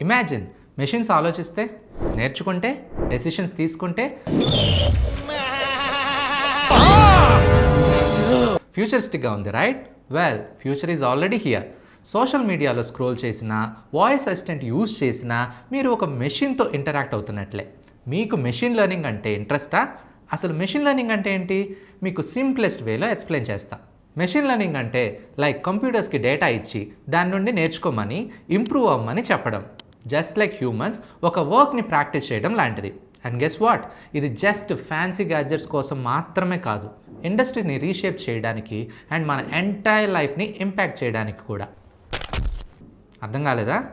Imagine machines ఆలోచిస్తే, నేర్చుకుంటే, decisions తీసుకుంటే ఫ్యూచరిస్టిక్గా ఉంది, right? Well, future is already here. Social మీడియాలో స్క్రోల్ చేసినా, వాయిస్ అసిస్టెంట్ యూజ్ చేసినా మీరు ఒక మెషిన్తో ఇంటరాక్ట్ అవుతున్నట్లే. మీకు మెషిన్ లెర్నింగ్ అంటే ఇంట్రెస్టా? అసలు మెషిన్ లెర్నింగ్ అంటే ఏంటి మీకు సింప్లెస్ట్ వేలో ఎక్స్ప్లెయిన్ చేస్తా. మెషిన్ లెర్నింగ్ అంటే లైక్ కంప్యూటర్స్కి డేటా ఇచ్చి దాని నుండి నేర్చుకోమని, ఇంప్రూవ్ అవ్వమని చెప్పడం. జస్ట్ లైక్ హ్యూమన్స్ ఒక వర్క్ని ప్రాక్టీస్ చేయడం లాంటిది. అండ్ గెస్ వాట్, ఇది జస్ట్ ఫ్యాన్సీ గ్యాడ్జెట్స్ కోసం మాత్రమే కాదు, ఇండస్ట్రీని రీషేప్ చేయడానికి అండ్ మన ఎంటైర్ లైఫ్ని ఇంపాక్ట్ చేయడానికి కూడా. అర్థం కాలేదా?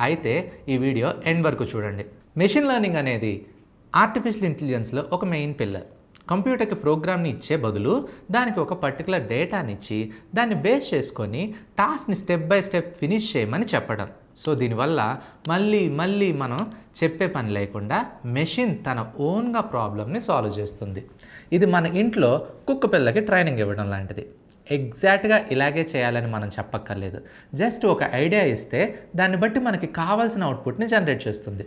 అయితే ఈ వీడియో ఎండ్ వరకు చూడండి. మెషిన్ లెర్నింగ్ అనేది ఆర్టిఫిషియల్ ఇంటెలిజెన్స్లో ఒక మెయిన్ పిల్లర్. కంప్యూటర్కి ప్రోగ్రామ్ని ఇచ్చే బదులు దానికి ఒక పర్టికులర్ డేటాని ఇచ్చి దాన్ని బేస్ చేసుకొని టాస్క్ని స్టెప్ బై స్టెప్ ఫినిష్ చేయమని చెప్పడం. సో దీనివల్ల మళ్ళీ మనం చెప్పే పని లేకుండా మెషిన్ తన ఓన్గా ప్రాబ్లమ్ని సాల్వ్ చేస్తుంది. ఇది మన ఇంట్లో కుక్క పిల్లకి ట్రైనింగ్ ఇవ్వడం లాంటిది. ఎగ్జాక్ట్గా ఇలాగే చేయాలని మనం చెప్పక్కర్లేదు. జస్ట్ ఒక ఐడియా ఇస్తే దాన్ని బట్టి మనకి కావాల్సిన అవుట్పుట్ని జనరేట్ చేస్తుంది.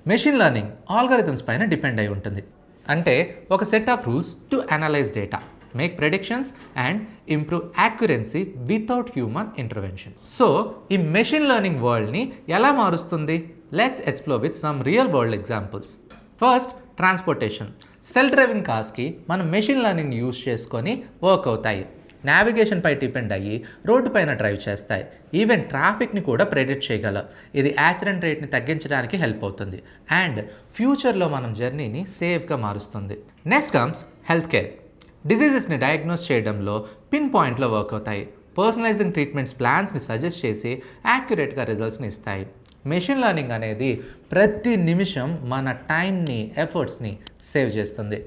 మెషిన్ లెర్నింగ్ ఆల్గరిథమ్స్ పైన డిపెండ్ అయి ఉంటుంది. అంటే ఒక set of rules to analyse data, make predictions and improve accuracy without human intervention. So ఈ మెషిన్ లెర్నింగ్ వరల్డ్ని ఎలా మారుస్తుంది? Let's explore with some real world examples. First, transportation. Self driving కార్స్కి మనం మెషిన్ లెర్నింగ్ యూజ్ చేసుకొని work అవుతాయి. Navigation పై depend అయ్యి రోడ్డు పైన డ్రైవ్ చేస్తాయి. ఈవెన్ ట్రాఫిక్ని కూడా ప్రెడిక్ట్ చేయగలం. ఇది యాక్సిడెంట్ రేట్ని తగ్గించడానికి హెల్ప్ అవుతుంది అండ్ ఫ్యూచర్లో మనం జర్నీని సేఫ్గా మారుస్తుంది. Next comes health care. డిసీజెస్ని డయాగ్నోస్ చేయడంలో పిన్ పాయింట్లో వర్క్ అవుతాయి. పర్సనలైజింగ్ ట్రీట్మెంట్స్ ప్లాన్స్ని సజెస్ట్ చేసి యాక్యురేట్గా రిజల్ట్స్ని ఇస్తాయి. మెషిన్ లెర్నింగ్ అనేది ప్రతి నిమిషం మన టైంని, ఎఫర్ట్స్ని సేవ్ చేస్తుంది.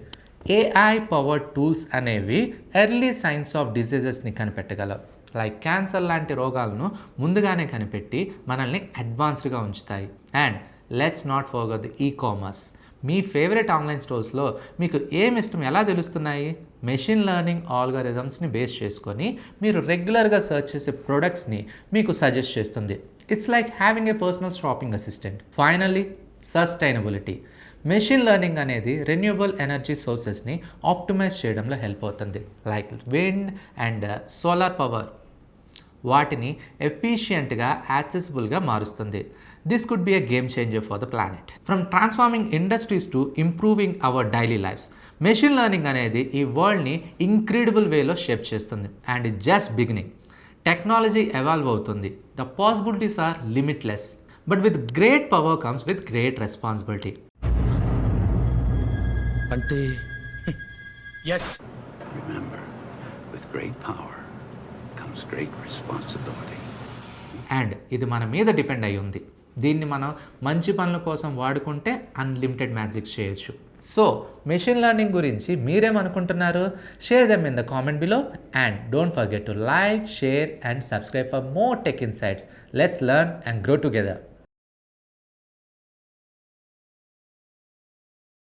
AI పవర్డ్ టూల్స్ అనేవి ఎర్లీ సైన్స్ ఆఫ్ డిసీజెస్ని కనిపెట్టగలవు. లైక్ క్యాన్సర్ లాంటి రోగాలను ముందుగానే కనిపెట్టి మనల్ని అడ్వాన్స్డ్గా ఉంచుతాయి. And let's not forget the ecommerce. మీ ఫేవరెట్ ఆన్లైన్ స్టోర్స్లో మీకు ఏమి ఇష్టం ఎలా తెలుస్తున్నాయి? మెషిన్ లెర్నింగ్ ఆల్గరిథమ్స్ని బేస్ చేసుకొని మీరు రెగ్యులర్గా సెర్చ్ చేసే ప్రొడక్ట్స్ని మీకు సజెస్ట్ చేస్తుంది. It's like having a personal shopping assistant. Finally, sustainability. Machine learning అనేది రెన్యూవబుల్ ఎనర్జీ సోర్సెస్ని ఆప్టిమైజ్ చేయడంలో హెల్ప్ అవుతుంది. Like wind and solar power. వాటిని ఎఫిషియెంట్గా, యాక్సెసిబుల్గా మారుస్తుంది. This could be a game changer for the planet. From transforming industries to improving our daily lifes, machine learning అనేది ఈ వరల్డ్ని ఇంక్రెడిబుల్ వేలో షేప్ చేస్తుంది. And it just beginning. Technology evolve అవుతుంది. The possibilities are limitless. But with great power comes with great responsibility. అంటే Yes. Remember, with great power comes great responsibility. And ఇది మన మీద డిపెండ్ అయి ఉంది. దీన్ని మనం మంచి పనుల కోసం వాడుకుంటే అన్లిమిటెడ్ మ్యాజిక్స్ చేయొచ్చు. సో మెషిన్ లెర్నింగ్ గురించి మీరేమనుకుంటున్నారు? Share them in the comment below and don't forget to like, share and subscribe for more tech insights. Let's learn and grow together.